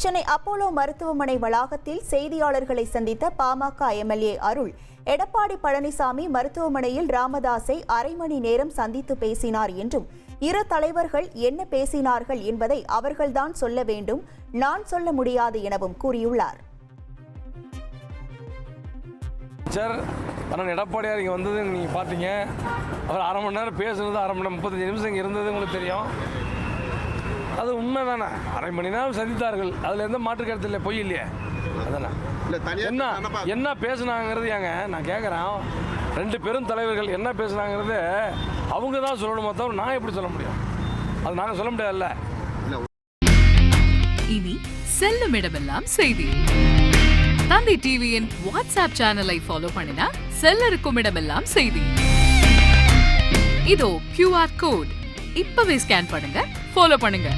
Chennai Apollo மருத்துவமனை வளாகத்தில் செய்தியாளர்களை சந்தித்த பாமக எம்எல்ஏ அருள், எடப்பாடி பழனிசாமி மருத்துவமனையில் ராமதாஸை அரை மணி நேரம் சந்தித்து பேசினார் என்றும், இரு தலைவர்கள் என்ன பேசினார்கள் என்பதை அவர்கள்தான் சொல்ல வேண்டும், நான் சொல்ல முடியாது எனவும் கூறியுள்ளார். அண்ணன் எடப்பாடியார் இங்கே வந்தது நீங்கள் பார்த்தீங்க. அவர் அரை மணி நேரம் பேசுனது, அரை மணி நேரம் 35 நிமிஷம் இங்கே இருந்தது உங்களுக்கு தெரியும். அது உண்மை தானே. அரை மணி நேரம் சந்தித்தார்கள், அதில் எந்த மாற்று கருத்து இல்லை, பொய் இல்லையே. அதானே என்ன பேசுனாங்கிறது ஏங்க நான் கேட்குறேன். ரெண்டு பெரும் தலைவர்கள் என்ன பேசுனாங்கிறது அவங்க தான் சொல்லணுமோ தவிர நான் எப்படி சொல்ல முடியும்? அது நாங்கள் சொல்ல முடியாதுல்ல. இனி செல்லும் இடமெல்லாம் செய்தி. தந்தி டிவியின் வாட்ஸ்அப் சேனலை ஃபாலோ பண்ணினா செல்ல இருக்கும் இடமெல்லாம் செய்தி. இதோ QR கோட், இப்பவே ஸ்கேன் பண்ணுங்க, ஃபாலோ பண்ணுங்க.